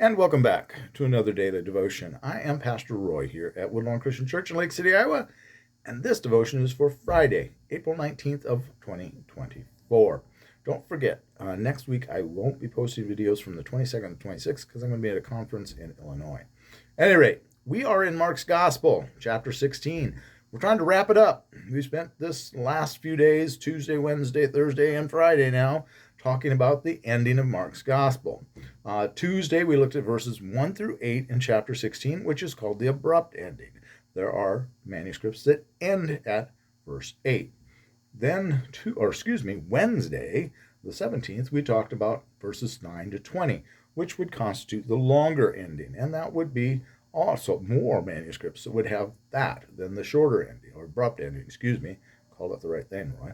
And welcome back to another daily devotion. I am Pastor Roy here at Woodlawn Christian Church in Lake City, Iowa, and this devotion is for Friday, April 19th of 2024. Don't forget, next week I won't be posting videos from the 22nd and 26th because I'm going to be at a conference in Illinois. At any rate, we are in Mark's Gospel, chapter 16. We're trying to wrap it up. We spent this last few days, Tuesday, Wednesday, Thursday, and Friday now, talking about the ending of Mark's Gospel. Tuesday, we looked at verses 1 through 8 in chapter 16, which is called the abrupt ending. There are manuscripts that end at verse 8. Then, Wednesday, the 17th, we talked about verses 9 to 20, which would constitute the longer ending, and that would be also more manuscripts that would have that than the shorter ending, or abrupt ending, call it the right thing, Roy.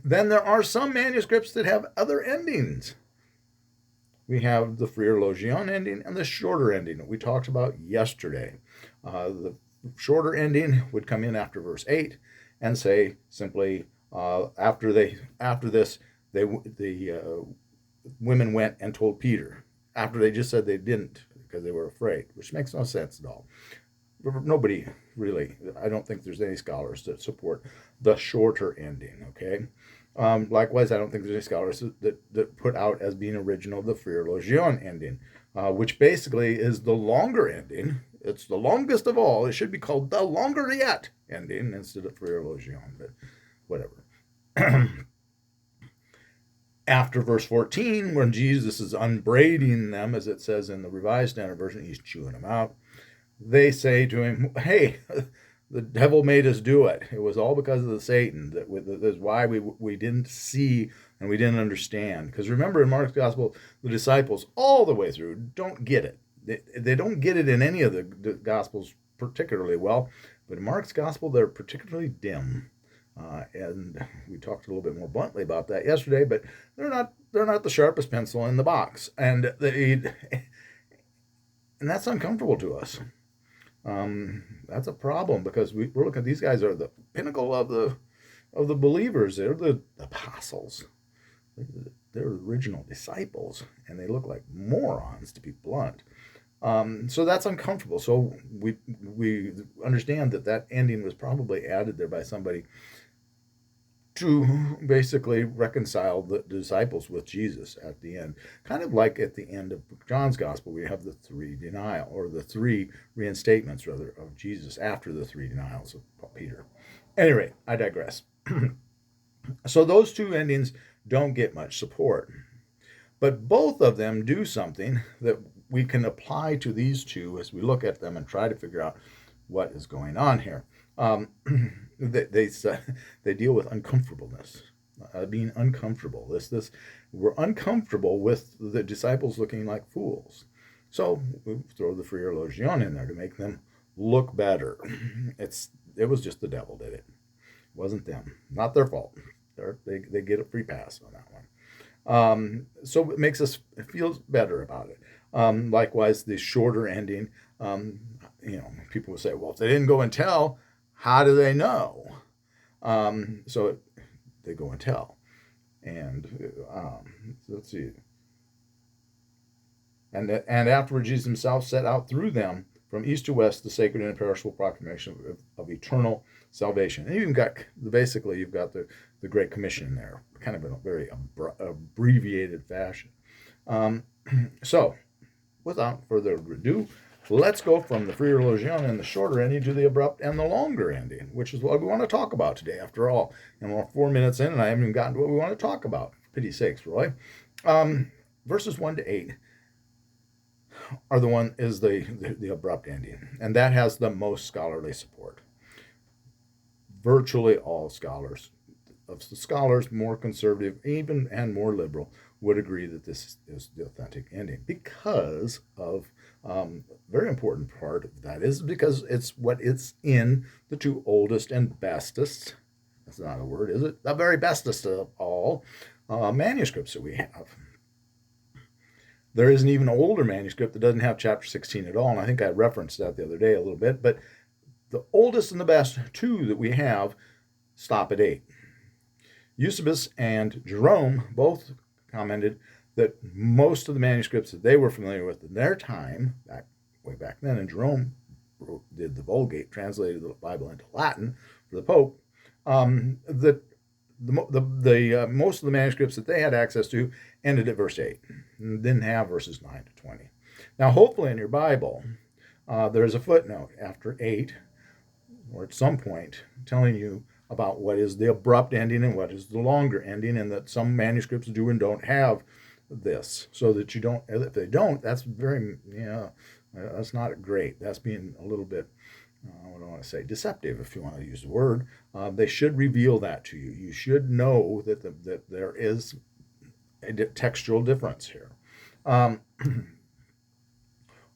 Then there are some manuscripts that have other endings. We have the Freer Logion ending and the shorter ending that we talked about yesterday. The shorter ending would come in after verse 8 and say simply, after this, the women went and told Peter, after they just said they didn't because they were afraid, which makes no sense at all. Nobody really, I don't think there's any scholars that support the shorter ending, okay? Likewise, I don't think there's any scholars that put out as being original the Freer Logion ending, which basically is the longer ending. It's the longest of all. It should be called the longer yet ending instead of Freer Logion, but whatever. After verse 14, when Jesus is unbraiding them, as it says in the Revised Standard Version, he's chewing them out. They say to him, hey, the devil made us do it. It was all because of the Satan. That's why we didn't see and we didn't understand. Because remember, in Mark's Gospel, the disciples all the way through don't get it. They don't get it in any of the Gospels particularly well. But in Mark's Gospel, they're particularly dim. And we talked a little bit more bluntly about that yesterday, but they're not the sharpest pencil in the box. And that's uncomfortable to us. That's a problem because we're looking at these guys are the pinnacle of the believers. They're the apostles. They're original disciples, and they look like morons, to be blunt. So that's uncomfortable. So we understand that ending was probably added there by somebody to basically reconcile the disciples with Jesus at the end. Kind of like at the end of John's Gospel, we have the three reinstatements, of Jesus after the three denials of Peter. Anyway, I digress. So those two endings don't get much support. But both of them do something that we can apply to these two as we look at them and try to figure out what is going on here. They deal with uncomfortableness, being uncomfortable. We're uncomfortable with the disciples looking like fools. So we throw the Freer Logion in there to make them look better. It was just the devil did it. It wasn't them. Not their fault. They get a free pass on that one. So it makes us feel better about it. Likewise, the shorter ending, people will say, well, if they didn't go and tell, how do they know? They go and tell. And let's see. And afterward, Jesus himself set out through them from east to west the sacred and imperishable proclamation of eternal salvation. And you've got the Great Commission there, kind of in a very abbreviated fashion. So, without further ado, let's go from the Freer Logion and the shorter ending to the abrupt and the longer ending, which is what we want to talk about today, after all. And we're 4 minutes in, and I haven't even gotten to what we want to talk about. For pity's sakes, Roy. Verses 1 to 8 are the abrupt ending, and that has the most scholarly support. Virtually all scholars, more conservative, even and more liberal, would agree that this is the authentic ending because of very important part of that is because it's in the two oldest and bestest. That's not a word, is it? The very bestest of all manuscripts that we have. There is an even older manuscript that doesn't have chapter 16 at all, and I think I referenced that the other day a little bit, but the oldest and the best two that we have stop at 8. Eusebius and Jerome both commented that most of the manuscripts that they were familiar with in their time, way back then, and Jerome did the Vulgate, translated the Bible into Latin for the Pope, that most of the manuscripts that they had access to ended at verse 8, and didn't have verses 9 to 20. Now, hopefully in your Bible, there's a footnote after 8, or at some point, telling you about what is the abrupt ending and what is the longer ending, and that some manuscripts do and don't have this, so that you don't, if they don't, that's very, that's not great. That's being a little bit, what do I want to say, deceptive, if you want to use the word. They should reveal that to you. You should know that there is a textual difference here.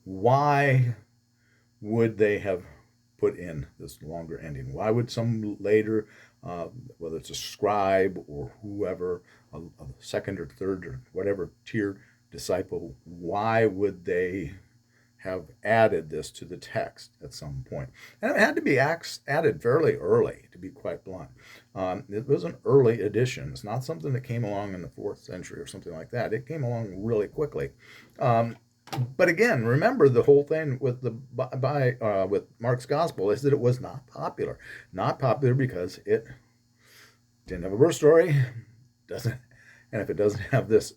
Why would they have put in this longer ending? Why would some later, whether it's a scribe or whoever, a second or third or whatever tier disciple, why would they have added this to the text at some point? And it had to be added fairly early, to be quite blunt. It was an early addition. It's not something that came along in the 4th century or something like that. It came along really quickly. But again, remember the whole thing with with Mark's gospel is that it was not popular. Not popular because it didn't have a birth story, and if it doesn't have this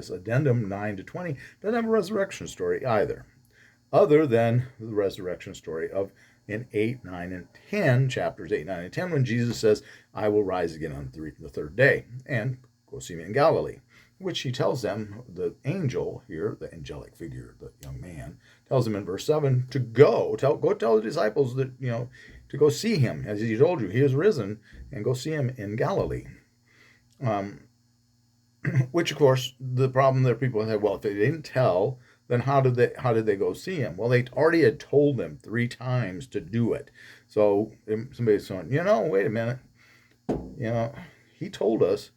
addendum 9 to 20, doesn't have a resurrection story either, other than the resurrection story of in 8, 9, and 10, chapters 8, 9, and 10, when Jesus says, "I will rise again on the third day, and go see me in Galilee," which he tells them, the angel here, the angelic figure, the young man, tells them in verse 7 to go tell the disciples that, to go see him. As he told you, he is risen, and go see him in Galilee. Which, of course, the problem there, people say, well, if they didn't tell, then how did they go see him? Well, they already had told them 3 times to do it. So somebody's saying, wait a minute, he told us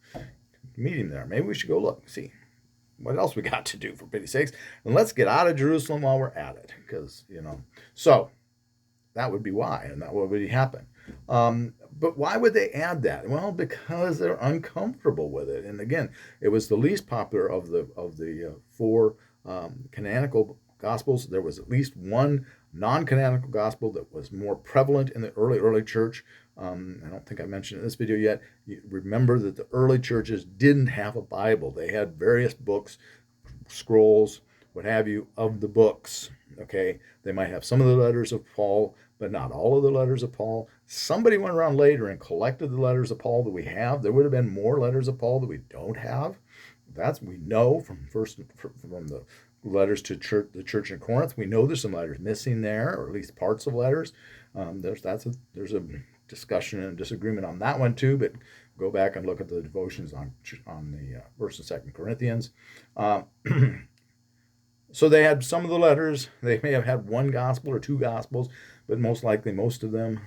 meet him there. Maybe we should go look, see what else we got to do, for pity's sakes, and let's get out of Jerusalem while we're at it, because so that would be why, and that would happen. But why would they add that? Well, because they're uncomfortable with it. And again, it was the least popular of the 4 canonical gospels. There was at least one non-canonical gospel that was more prevalent in the early church. I don't think I mentioned in this video yet. You remember that the early churches didn't have a Bible. They had various books, scrolls, what have you, of the books. Okay, they might have some of the letters of Paul, but not all of the letters of Paul. Somebody went around later and collected the letters of Paul that we have. There would have been more letters of Paul that we don't have. That's, we know from the letters to the church in Corinth. We know there's some letters missing there, or at least parts of letters. There's a discussion and disagreement on that one too, but go back and look at the devotions on the 1st and 2nd Corinthians. So they had some of the letters. They may have had one gospel or 2 gospels, but most likely most of them,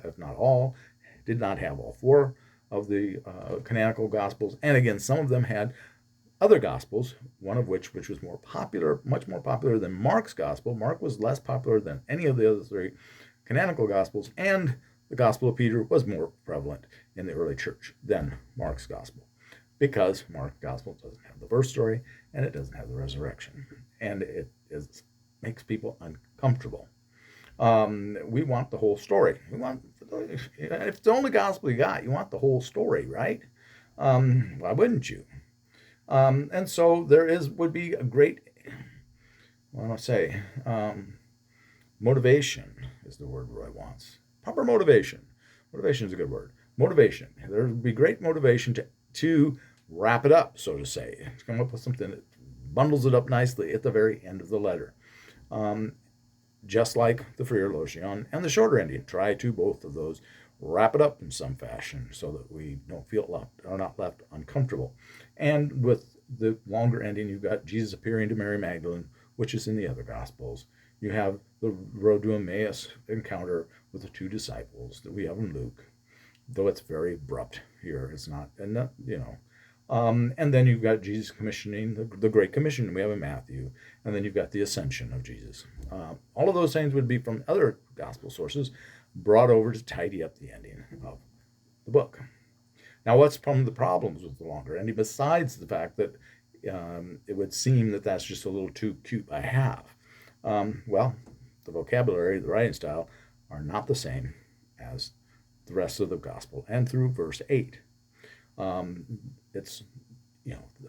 if not all, did not have all 4 of the canonical gospels. And again, some of them had other gospels, one of which was more popular, much more popular than Mark's gospel. Mark was less popular than any of the other 3 canonical gospels, and the Gospel of Peter was more prevalent in the early church than Mark's gospel, because Mark's gospel doesn't have the birth story, and it doesn't have the resurrection, and it makes people uncomfortable. We want the whole story. If it's the only gospel you got, you want the whole story, right? Why wouldn't you? And so would be a great, motivation is the word Roy wants. Proper motivation. Motivation is a good word. Motivation. There would be great motivation to wrap it up, so to say. To come up with something that bundles it up nicely at the very end of the letter. Just like the Freer Logion and the shorter ending. Try to both of those wrap it up in some fashion so that we don't feel not left uncomfortable. And with the longer ending, you've got Jesus appearing to Mary Magdalene, which is in the other Gospels. You have the road to Emmaus encounter with the 2 disciples that we have in Luke, though it's very abrupt here. It's not, and then you've got Jesus commissioning, the Great Commission we have in Matthew, and then you've got the ascension of Jesus. All of those things would be from other gospel sources brought over to tidy up the ending of the book. Now, what's some of the problems with the longer ending, besides the fact that it would seem that that's just a little too cute by half. Well, the vocabulary, the writing style are not the same as the rest of the gospel. And through verse 8, it's,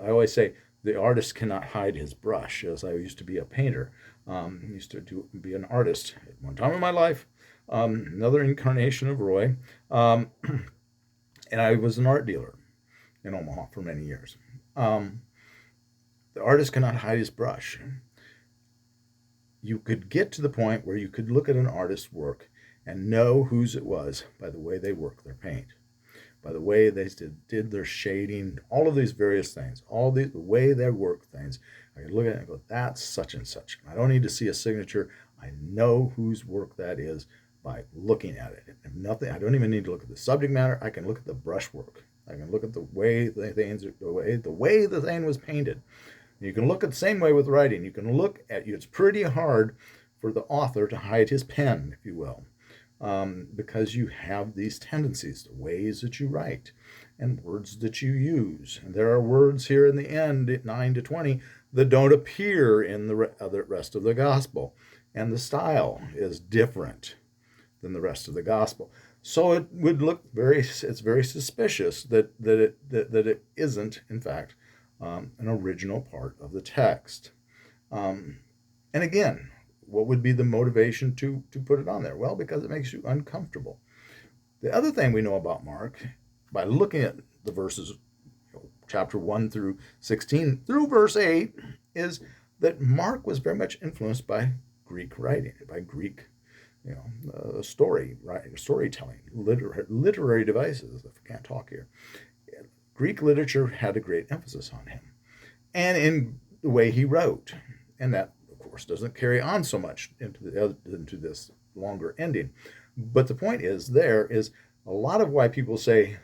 I always say the artist cannot hide his brush, as I used to be a painter. Used to be an artist at one time in my life, another incarnation of Roy. And I was an art dealer in Omaha for many years. The artist cannot hide his brush. You could get to the point where you could look at an artist's work and know whose it was by the way they work their paint, by the way they did their shading, all of these various things, all the way they work things. I can look at it and go, that's such and such. I don't need to see a signature. I know whose work that is by looking at it. If nothing, I don't even need to look at the subject matter. I can look at the brushwork. I can look at the way the thing was painted. You can look at the same way with writing. You can look at it's pretty hard for the author to hide his pen, if you will, because you have these tendencies, the ways that you write and words that you use. And there are words here in the end, at 9 to 20, that don't appear in the rest of the gospel. And the style is different than the rest of the gospel. So it would look it's very suspicious that it isn't, in fact, an original part of the text. And again, what would be the motivation to put it on there? Well, because it makes you uncomfortable. The other thing we know about Mark, by looking at the verses, chapter 1 through 16, through verse 8, is that Mark was very much influenced by Greek writing, by Greek storytelling, literary devices, if I can't talk here. Greek literature had a great emphasis on him, and in the way he wrote, and that, of course, doesn't carry on so much into this longer ending. But the point is, there is a lot of why people say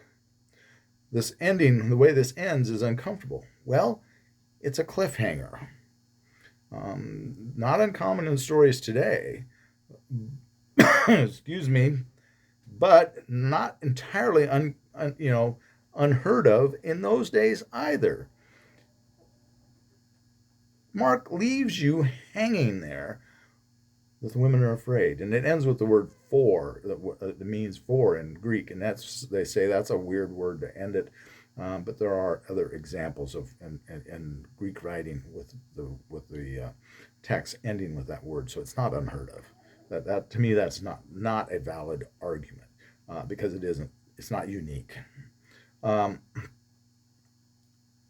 this ending, the way this ends, is uncomfortable. Well, it's a cliffhanger. Not uncommon in stories today, excuse me, but not entirely unheard of in those days either. Mark leaves you hanging there that the women are afraid, and it ends with the word "for" that means "for" in Greek, and they say that's a weird word to end it. But there are other examples of in Greek writing with the text ending with that word, so it's not unheard of. That to me, that's not a valid argument because it isn't. It's not unique.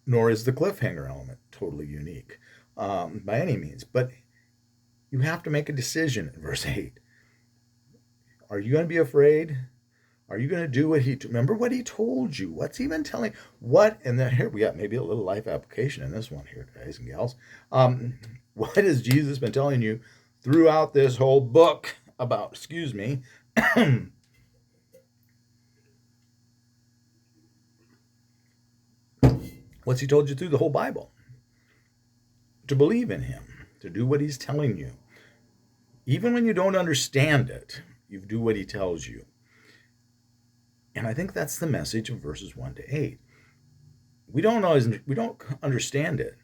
Nor is the cliffhanger element totally unique by any means. But you have to make a decision in verse 8. Are you going to be afraid? Are you going to do what remember what he told you? What's he been telling? What? And then here we got maybe a little life application in this one here, guys and gals. What has Jesus been telling you throughout this whole book about, what's he told you through the whole Bible? To believe in him, to do what he's telling you. Even when you don't understand it, you do what he tells you. And I think that's the message of verses 1 to 8. We don't understand it.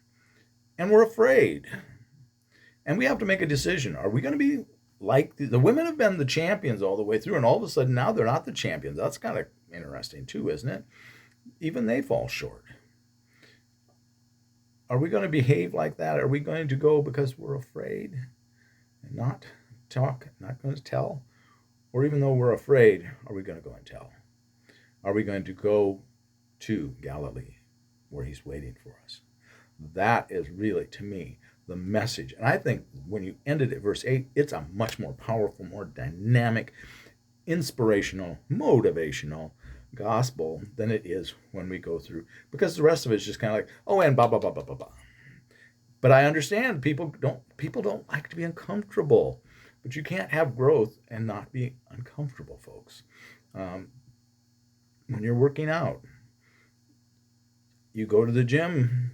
And we're afraid. And we have to make a decision. Are we going to be like the women have been the champions all the way through, and all of a sudden now they're not the champions? That's kind of interesting too, isn't it? Even they fall short. Are we going to behave like that? Are we going to go because we're afraid and not talk, not going to tell? Or even though we're afraid, are we going to go and tell? Are we going to go to Galilee where he's waiting for us? That is really, to me, the message. And I think when you ended at verse 8, it's a much more powerful, more dynamic, inspirational, motivational gospel than it is when we go through. Because the rest of it is just kind of like, oh, and blah, blah, blah, blah, blah, blah. But I understand people don't like to be uncomfortable. But you can't have growth and not be uncomfortable, folks. When you're working out, you go to the gym,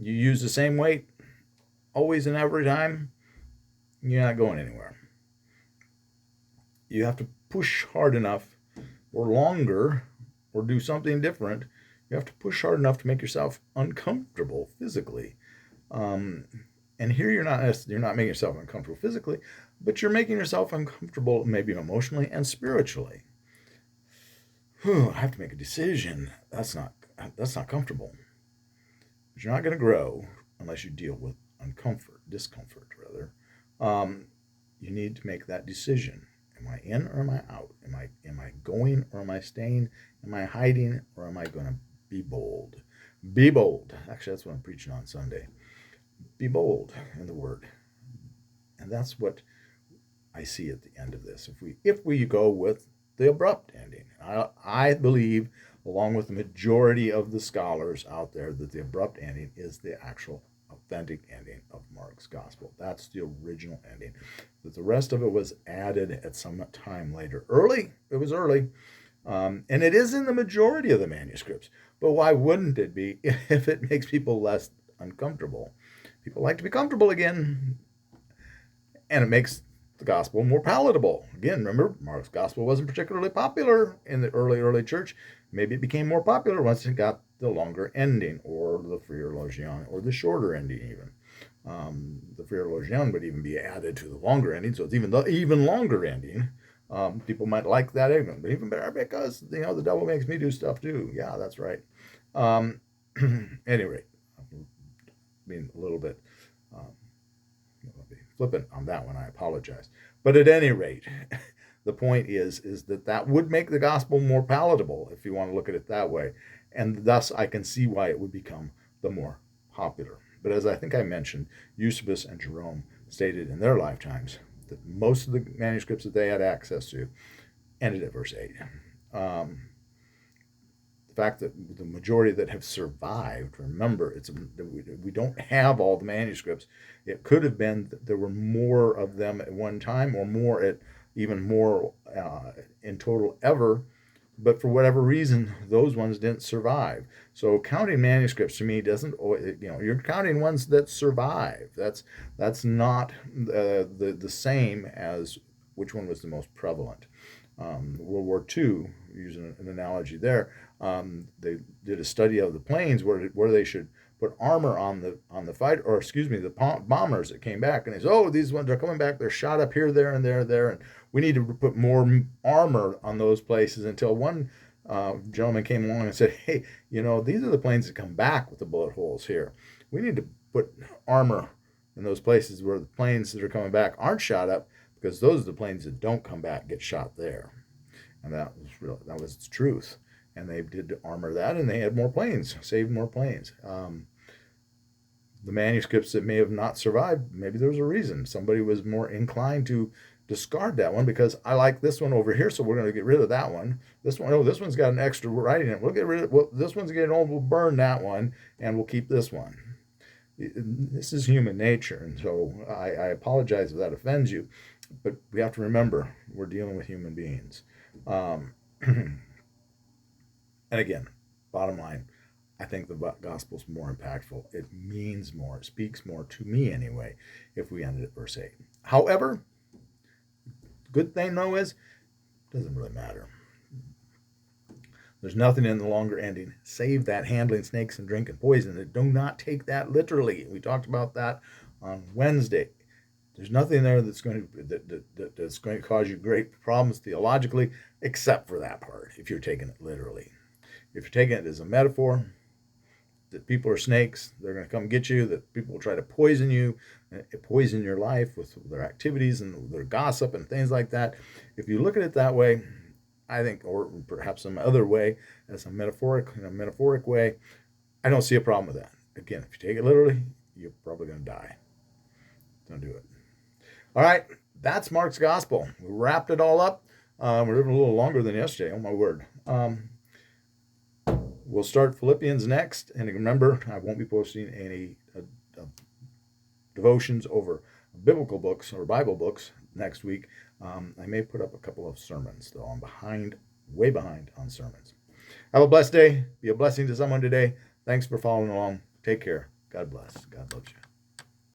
you use the same weight always and every time, you're not going anywhere. You have to push hard enough or longer or do something different You have to push hard enough to make yourself uncomfortable physically. And here you're not making yourself uncomfortable physically, but you're making yourself uncomfortable maybe emotionally and spiritually. I have to make a decision. That's not comfortable. But you're not going to grow unless you deal with discomfort rather. You need to make that decision. Am I in or am I out? Am I going or am I staying? Am I hiding or am I going to be bold? Be bold. Actually, that's what I'm preaching on Sunday. Be bold in the Word. And that's what I see at the end of this. If we go with the abrupt ending, I believe, along with the majority of the scholars out there, that the abrupt ending is the actual authentic ending of Mark's gospel. That's the original ending. That the rest of it was added at some time later. It was early. And it is in the majority of the manuscripts. But why wouldn't it be if it makes people less uncomfortable? People like to be comfortable again. And it makes the gospel more palatable. Again, remember, Mark's gospel wasn't particularly popular in the early church. Maybe it became more popular once it got the longer ending, or the Friar Logion, or the shorter ending even. The Friar Logion would even be added to the longer ending, so it's even longer ending. People might like that even, but even better because the devil makes me do stuff too. Yeah, that's right. Anyway, being a little bit flippant on that one, I apologize. But at any rate, the point is that would make the gospel more palatable, if you want to look at it that way. And thus, I can see why it would become the more popular. But as I think I mentioned, Eusebius and Jerome stated in their lifetimes that most of the manuscripts that they had access to ended at verse 8. The fact that the majority that have survived, remember, we don't have all the manuscripts. It could have been that there were more of them at one time, or even more in total ever, but for whatever reason, those ones didn't survive. So counting manuscripts to me doesn't, you're counting ones that survive. That's not the same as which one was the most prevalent. World War II, using an analogy there, they did a study of the planes where they should put armor on the fight, or excuse me, the bombers that came back, and they said, these ones are coming back, they're shot up here, there, and there, and we need to put more armor on those places, until one gentleman came along and said, hey, these are the planes that come back with the bullet holes here. We need to put armor in those places where the planes that are coming back aren't shot up, because those are the planes that don't come back, get shot there. And that was the truth. And they did armor that, and they had more planes, saved more planes. The manuscripts that may have not survived, maybe there's a reason. Somebody was more inclined to discard that one because I like this one over here, so we're going to get rid of that one. This one's got an extra writing in it. We'll get rid of this one's getting old. We'll burn that one, and we'll keep this one. This is human nature, and so I apologize if that offends you, but we have to remember we're dealing with human beings. And again, bottom line, I think the gospel's more impactful. It means more. It speaks more to me anyway, if we ended at verse 8. However, good thing though is, it doesn't really matter. There's nothing in the longer ending, save that handling snakes and drinking poison. Do not take that literally. We talked about that on Wednesday. There's nothing there that's going to cause you great problems theologically, except for that part, if you're taking it literally. If you're taking it as a metaphor, that people are snakes, they're going to come get you, that people will try to poison you, poison your life with their activities and their gossip and things like that. If you look at it that way, I think, or perhaps some other way, as in a metaphoric way, I don't see a problem with that. Again, if you take it literally, you're probably going to die. Don't do it. All right, that's Mark's gospel. We wrapped it all up. We're even a little longer than yesterday. Oh my word. We'll start Philippians next, and remember, I won't be posting any devotions over biblical books or Bible books next week. I may put up a couple of sermons, though. I'm way behind on sermons. Have a blessed day. Be a blessing to someone today. Thanks for following along. Take care. God bless. God loves you.